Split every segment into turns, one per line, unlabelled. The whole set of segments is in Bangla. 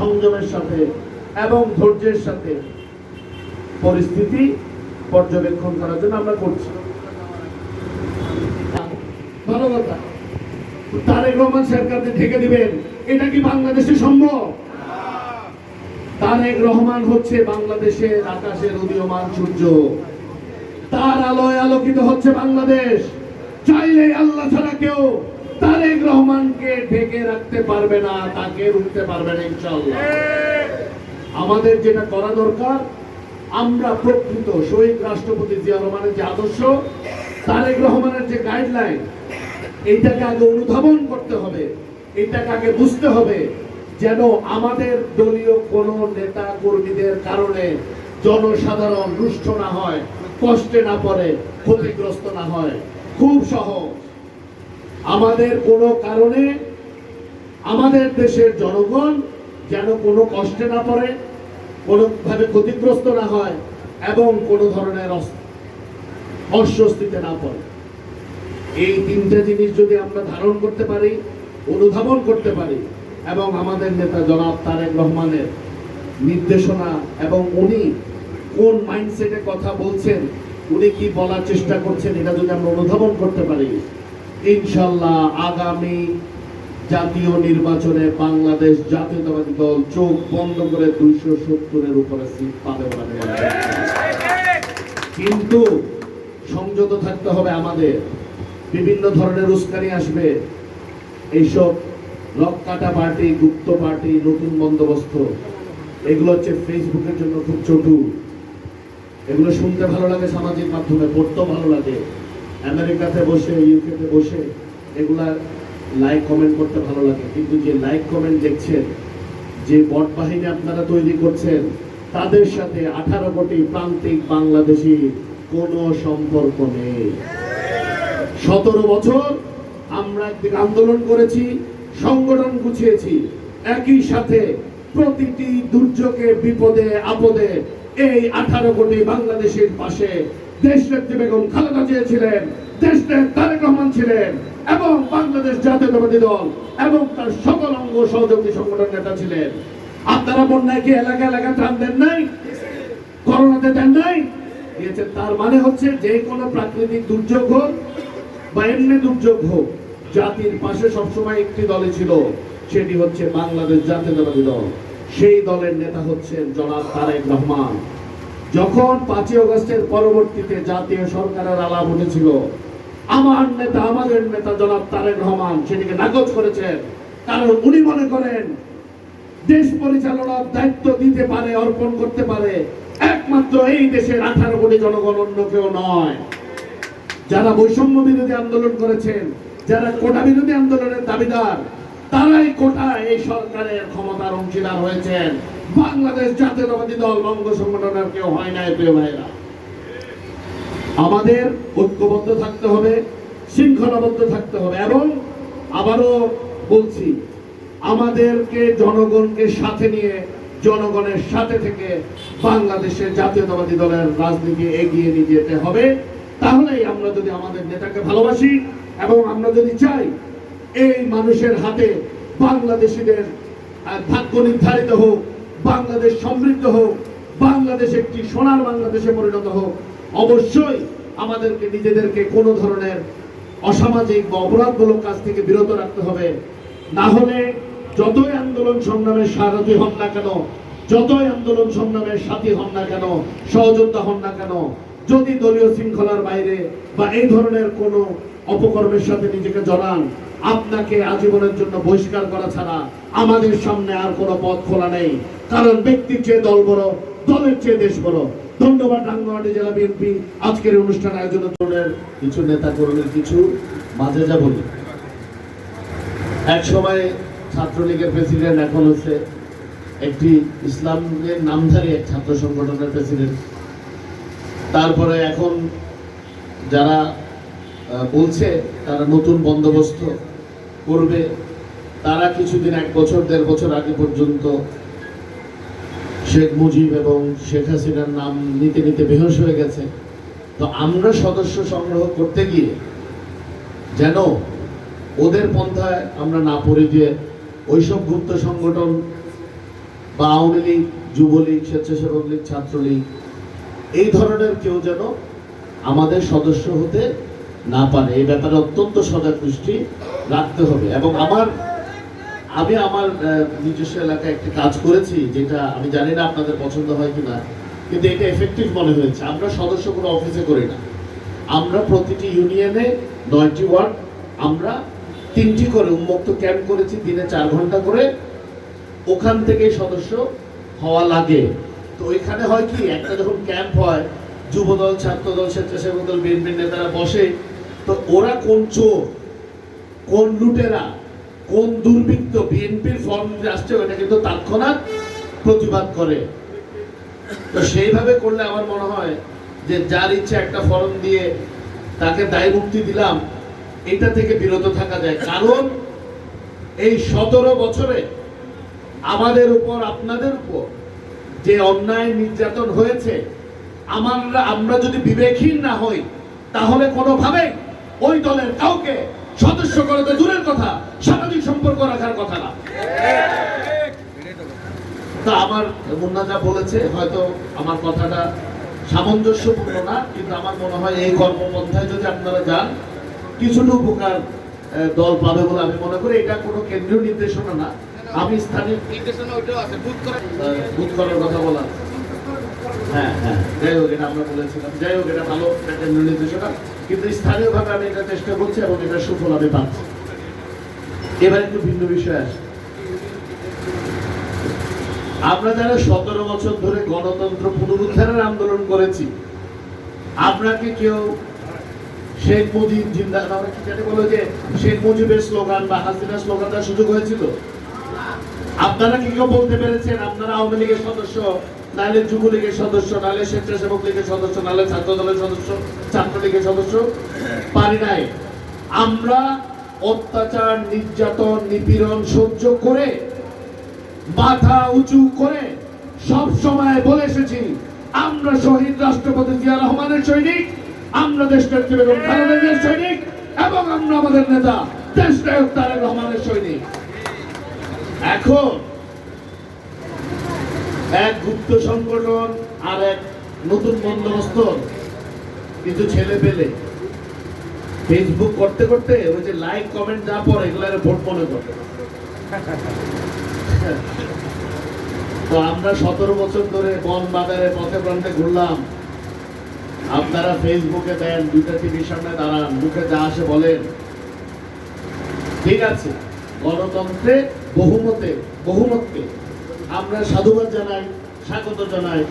সংযমের সাথে এবং ধৈর্যের সাথে পরিস্থিতি পর্যবেক্ষণ করার জন্য আমরা করছি। ভালো কথা, তারেক রহমান সরকারকে ঢেকে দিবেন, এটা কি বাংলাদেশে সম্ভব? তারেক রহমান হচ্ছে বাংলাদেশের আকাশের উদীয়মান সূর্য, তার আলোয় আলোকিত হচ্ছে বাংলাদেশ। চাইলে আল্লাহ ছাড়া কেউ তারেক রহমানকে ঢেকে রাখতে পারবে না, তাকে রুখতে পারবে না ইনশাআল্লাহ। আমাদের যেটা করা দরকার, আমরা প্রকৃত শহীদ রাষ্ট্রপতি জিয়া রহমানের যে আদর্শ, তারেক রহমানের যে গাইডলাইন, এইটাকে আগে অনুধাবন করতে হবে, এইটাকে আগে বুঝতে হবে, যেন আমাদের দলীয় কোনো নেতা কর্মীদের কারণে জনসাধারণ রুষ্ট না হয়, কষ্টে না পড়ে, ক্ষতিগ্রস্ত না হয়। খুব সহজ, আমাদের কোনো কারণে আমাদের দেশের জনগণ যেন কোনো কষ্টে না পড়ে, কোনোভাবে ক্ষতিগ্রস্ত না হয় এবং কোনো ধরনের অস্বস্তিতে না পড়ে। এই তিনটে জিনিস যদি আমরা ধারণ করতে পারি, অনুধাবন করতে পারি, এবং আমাদের নেতা জনাব তারেক রহমানের নির্দেশনা এবং উনি কোন মাইন্ডসেটে কথা বলছেন, উনি কি বলার চেষ্টা করছেন, এটা যদি আমরা অনুধাবন করতে পারি, ইনশাল্লাহ আগামী জাতীয় নির্বাচনে বাংলাদেশ জাতীয়তাবাদী দল চোখ বন্ধ করে 270-এর উপরে সিট পাবে বলে। কিন্তু সংযত থাকতে হবে আমাদের। বিভিন্ন ধরনের উস্কানি আসবে, এইসব লক্কাটা পার্টি, গুপ্ত পার্টি, নতুন বন্দোবস্ত, এগুলো হচ্ছে ফেসবুকের জন্য খুব চটু। এগুলো শুনতে ভালো লাগে, সামাজিক মাধ্যমে পড়তেও ভালো লাগে, আমেরিকাতে বসে, ইউকেতে বসে এগুলা লাইক কমেন্ট করতে ভালো লাগে। কিন্তু যে লাইক কমেন্ট দেখছেন, যে বট বাহিনী আপনারা তৈরি করছেন, তাদের সাথে 18 কোটি প্রান্তিক বাংলাদেশি কোনো সম্পর্ক নেই। 17 বছর আমরা একদিকে আন্দোলন করেছি, সংগঠন গুছিয়েছি, একই সাথে প্রতিটি দুর্যোগে, বিপদে, আপদে এই 18 কোটি বাংলাদেশের পাশে দেশনেত্রী বেগম খালেদা জিয়া ছিলেন, দেশনেত্রী তারেক রহমান ছিলেন, এবং বাংলাদেশ জাতীয়তাবাদী দল এবং তার সকল অঙ্গ সহযোগী সংগঠন নেতা ছিলেন। আপনারা বন্যায় কি এলাকা এলাকা ত্রাণ দেন নাই? করোনাতে দেন নাই? দিয়েছেন। তার মানে হচ্ছে যে কোনো প্রাকৃতিক দুর্যোগ হোক বা এমনি দুর্যোগ হোক, জাতির পাশে সবসময় একটি দলে ছিল, সেটি হচ্ছে বাংলাদেশ জাতীয়তাবাদী দল। সেই দলের নেতা হচ্ছেন জনাব তারেক রহমান। যখন 5ই আগস্টের পরবর্তীতে জাতীয় সরকারের আলাপ উঠেছিল, আমার নেতা, আমাদের নেতা জনাব তারেক রহমান সেটিকে নাকচ করেছেন। কারণ উনি মনে করেন দেশ পরিচালনার দায়িত্ব দিতে পারে, অর্পণ করতে পারে একমাত্র এই দেশের 18 কোটি জনগণ, অন্য কেউ নয়। যারা বৈষম্য বিরোধী আন্দোলন করেছেন, যারা কোটা বিরোধী আন্দোলনের দাবিদার, তারাই কোটা এই সরকারের ক্ষমতার অংশীদার হয়েছেন। বাংলাদেশ জাতীয়তাবাদী দল, বঙ্গ সংগঠনের কেউ হয় নাই। প্রিয় ভাইরা, আমাদের ঐক্যবদ্ধ থাকতে হবে, শৃঙ্খলাবদ্ধ থাকতে হবে, এবং আবারও বলছি, আমাদেরকে জনগণকে সাথে নিয়ে, জনগণের সাথে থেকে বাংলাদেশের জাতীয়তাবাদী দলের রাজনীতি এগিয়ে নিয়ে যেতে হবে। তাহলেই আমরা যদি আমাদের নেতাকে ভালোবাসি এবং আমরা যদি চাই এই মানুষের হাতে বাংলাদেশিদের ভাগ্য নির্ধারিত হোক, বাংলাদেশ সমৃদ্ধ হোক, বাংলাদেশ একটি সোনার বাংলাদেশে পরিণত হোক, অবশ্যই আমাদেরকে নিজেদেরকে কোনো ধরনের অসামাজিক বা অপরাধমূলক কাজ থেকে বিরত রাখতে হবে। না হলে যতই আন্দোলন সংগ্রামের সারথী হন না কেন, যতই আন্দোলন সংগ্রামের সাথী হন না কেন, সহযোদ্ধা হন না কেন, যদি দলীয় শৃঙ্খলার বাইরে বা এই ধরনের কোনো অপকর্মের সাথে নিজেকে জড়ান, আপনাকে আজীবনের জন্য বহিষ্কার করা ছাড়া আমাদের সামনে আর কোনো পথ খোলা নেই। কারণ ব্যক্তির চেয়ে দল বড়, দলের চেয়ে দেশ বড়। ধন্যবাদ রাঙ্গামাটি জেলা বিএনপি আজকের অনুষ্ঠান আয়োজনের কিছু নেতা কর্মীর কিছু মাঝে যা বলি। এক সময় ছাত্রলীগের প্রেসিডেন্ট, এখন হচ্ছে একটি ইসলামের নামধারী এক ছাত্র সংগঠনের প্রেসিডেন্ট। তারপরে এখন যারা বলছে তারা নতুন বন্দোবস্ত করবে, তারা কিছুদিন, 1 বছর 1.5 বছর আগে পর্যন্ত শেখ মুজিব এবং শেখ হাসিনার নাম নিতে নিতে বেহুশ হয়ে গেছে। তো আমরা সদস্য সংগ্রহ করতে গিয়ে যেন ওদের পন্থায় আমরা না পড়ে, যে ওইসব গুপ্ত সংগঠন বা আওয়ামী লীগ, যুবলীগ, স্বেচ্ছাসেবক লীগ, ছাত্রলীগ এই ধরনের কেউ যেন আমাদের সদস্য হতে না পারে, এই ব্যাপারে অত্যন্ত সজাগ দৃষ্টি রাখতে হবে। এবং আমি আমার নিজস্ব এলাকায় একটি কাজ করেছি, যেটা আমি জানি না আপনাদের পছন্দ হয় কিনা, কিন্তু এটা এফেক্টিভ মনে হয়েছে। আমরা সদস্য কোনো অফিসে করি না, আমরা প্রতিটি ইউনিয়নে 9টি ওয়ার্ড আমরা 3টি করে উন্মুক্ত ক্যাম্প করেছি, দিনে 4 ঘন্টা করে। ওখান থেকেই সদস্য হওয়া লাগে। তো ওইখানে হয় কি, একটা যখন ক্যাম্প হয়, যুবদল, ছাত্রদল, স্বেচ্ছাসেবক দল, বিএনপির নেতারা বসে, তো ওরা কোন চোর, কোন লুটেরা, কোন দুর্বৃত্ত বিএনপির ফর্ম আসছে ওটা কিন্তু তৎক্ষণাৎ প্রতিবাদ করে। তো সেইভাবে করলে আমার মনে হয় যে যার ইচ্ছা একটা ফর্ম দিয়ে তাকে দায় মুক্তি দিলাম, এটা থেকে বিরত থাকা যায়। কারণ এই 17 বছরে আমাদের উপর, আপনাদের উপর যে অন্যায় নির্যাতন হয়েছে, আমরা যদি বিবেকহীন না হই, তাহলে কোনোভাবে ওই দলের কাউকে সদস্য করে তো দূরের কথা, সামাজিক সম্পর্ক রাখার কথা না। তা আমার মুন্না যা বলেছে, হয়তো আমার কথাটা সামঞ্জস্যপূর্ণ না, কিন্তু আমার মনে হয় এই কর্মপন্থায় যদি আপনারা যান, কিছুটা উপকার দল পাবে বলে আমি মনে করি। এটা কোনো কেন্দ্রীয় নির্দেশনা না, আমি স্থানীয় নির্দেশনা, ওইটাও আছে, বুথ করার কথা বলা। হ্যাঁ, যাই হোক, এটা আমরা বলেছিলাম। যাই হোক, এটা ভালো একটা কেন্দ্রীয় নির্দেশনা, কিন্তু স্থানীয়ভাবে আমি এটা চেষ্টা করছি এবং এটা সুফল আমি পাচ্ছি। এবার একটু ভিন্ন বিষয় আসে। আমরা যারা 17 বছর ধরে গণতন্ত্র পুনরুদ্ধারের আন্দোলন করেছি, আপনাকে কেউ শেখ মুজিব জিন্দাবাদ বলে যে শেখ মুজিবের স্লোগান বা হাসিনার স্লোগান দেওয়ার সুযোগ হয়েছিল? আপনারা কি কেউ বলতে পেরেছেন আপনারা আওয়ামী লীগের সদস্য, নাহলে যুবলীগের সদস্য, নাহলে স্বেচ্ছাসেবক লীগের সদস্য, নাহলে ছাত্র দলের সদস্য, ছাত্রলীগের সদস্য? পারি নাই। আমরা অত্যাচার, নির্যাতন, নিপীড়ন সহ্য করে, মাথা উঁচু করে সব সময় বলে এসেছি, আমরা শহীদ রাষ্ট্রপতি জিয়া রহমানের সৈনিক, আমরা দেশনেত্রী বেগম খালেদা জিয়ার সৈনিক, এবং আমরা আমাদের নেতা দেশনায়ক তারেক রহমানের সৈনিক। এখন এক গুপ্ত সংগঠন আর এক নতুন বন্দোবস্ত কিছু ছেলে পেলে ফেসবুক করতে করতে ওই যে লাইক কমেন্ট যা পড়ে এগুলো ভোট মনে করে। তো আমরা 17 বছর ধরে বন বাজারে পথে প্রান্তে ঘুরলাম, আপনারা ফেসবুকে দেন, 2টা টিভির সামনে দাঁড়ান, মুখে যা আসে বলেন। ঠিক আছে, গণতন্ত্রে বহুমতকে আমরা সাধুবাদ জানাই, স্বাগত জানাই,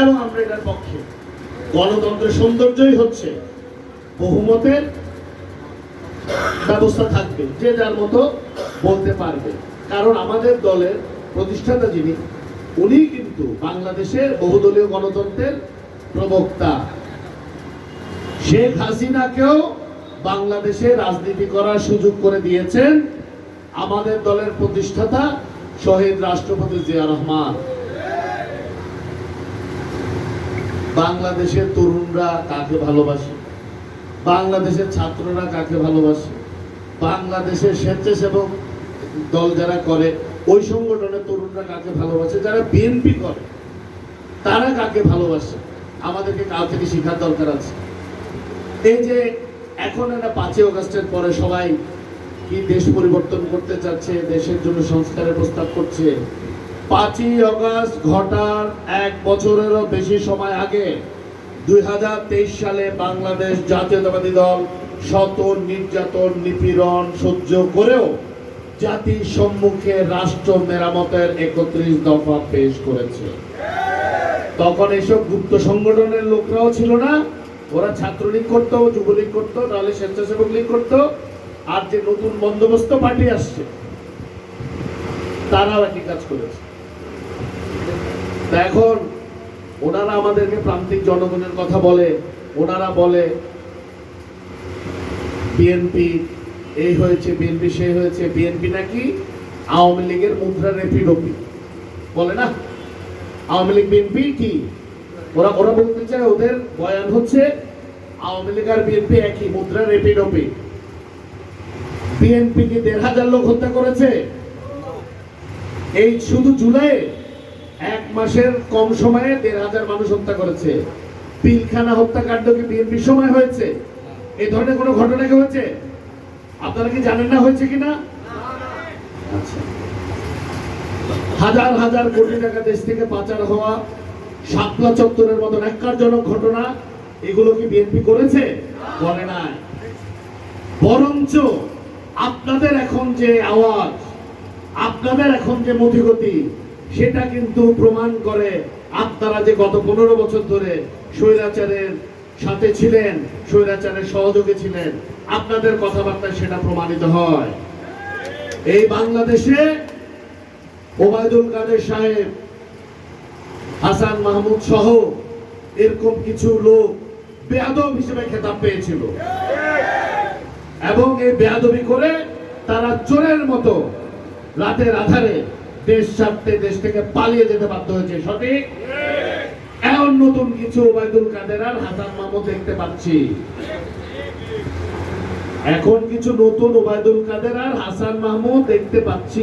এবং আমরা এটার পক্ষে। গণতন্ত্রের সৌন্দর্যই হচ্ছে বহুমতের ব্যবস্থা থাকবে, যে যার মতো বলতে পারবে। কারণ আমাদের দলের প্রতিষ্ঠাতা যিনি, উনি কিন্তু বাংলাদেশের বহুদলীয় গণতন্ত্রের প্রবক্তা। শেখ হাসিনাকেও বাংলাদেশে রাজনীতি করার সুযোগ করে দিয়েছেন আমাদের দলের প্রতিষ্ঠাতা শহীদ রাষ্ট্রপতি জিয়া রহমান। বাংলাদেশের তরুণরা কাকে ভালোবাসে, বাংলাদেশের ছাত্ররা কাকে ভালোবাসে, বাংলাদেশের স্বেচ্ছাসেবক দল যারা করে ওই সংগঠনের তরুণরা কাকে ভালোবাসে, যারা বিএনপি করে তারা কাকে ভালোবাসে, আমাদেরকে কাল থেকে শেখার দরকার আছে। এই যে এখন একটা 5ই আগস্টের পরে সবাই কি দেশ পরিবর্তন করতে চাচ্ছে, দেশের জন্য সংস্কারের প্রস্তাব করছে। 5ই আগস্ট ঘটার 1 বছরেরও বেশি সময় আগে 2023 সালে বাংলাদেশ জাতীয়তাবাদী দল শত নির্যাতন, নিপীড়ন সহ্য করেও জাতির সম্মুখে রাষ্ট্র মেরামতের 31 দফা পেশ করেছে। তখন এইসব গুপ্ত সংগঠনের লোকরাও ছিল না, ওরা ছাত্রলীগ করতো, যুবলীগ করতো, নাহলে স্বেচ্ছাসেবক লীগ করতো। আর যে নতুন বন্দোবস্ত পার্টি আসছে তারাও একই কাজ করেছে। এখন ওনারা আমাদেরকে প্রান্তিক জনগণের কথা বলে, ওনারা বলে বিএনপি এই হয়েছে, বিএনপি সেই হয়েছে, বিএনপি নাকি আওয়ামী লীগের মুদ্রা রেপিডোপি বলে না। আওয়ামী লীগ বিএনপি কি ওরা বলতে চায়, ওদের বয়ান হচ্ছে আওয়ামী লীগ আর বিএনপি একই, মুদ্রা রেপিডোপি। বিএনপি কি 1,500 লোক হত্যা করেছে? এই শুধু জুলাই এক মাসের কম সময়ে ১,৫০০ মানুষ হত্যা করেছে। পিলখানা হত্যাকাণ্ড কি বিএনপির সময় হয়েছে? এই ধরনের কোনো ঘটনা কি হয়েছে? আপনারা কি জানেন না হয়েছে কিনা? আচ্ছা, হাজার হাজার কোটি টাকা দেশ থেকে পাচার হওয়া, শাপলা চত্বরের মতো ন্যাক্কারজনক ঘটনা, এগুলো কি বিএনপি করেছে? করে নাই। বরঞ্চ আপনাদের এখন যে আওয়াজ, আপনাদের এখন যে মতিগতি, সেটা কিন্তু প্রমাণ করে আপনারা যে গত 15 বছর ধরে স্বৈরাচারের সাথে ছিলেন, স্বৈরাচারের সহযোগী ছিলেন, আপনাদের কথাবার্তায় সেটা প্রমাণিত হয়। এই বাংলাদেশে ওবায়দুল কাদের সাহেব, হাসান মাহমুদ সহ এরকম কিছু লোক বেয়াদব হিসেবে খেতাব পেয়েছিল, এবং এই বেয়াদবি করে তারা চোরের মতো রাতের আধারে দেশ ছাড়তে, দেশ থেকে পালিয়ে যেতে বাধ্য হয়েছে। সঠিক? এখন নতুন কিছু ওবায়দুল কাদের আর হাসান মাহমুদ দেখতে পাচ্ছি। এখন কিছু নতুন ওবায়দুল কাদের আর হাসান মাহমুদ দেখতে পাচ্ছি।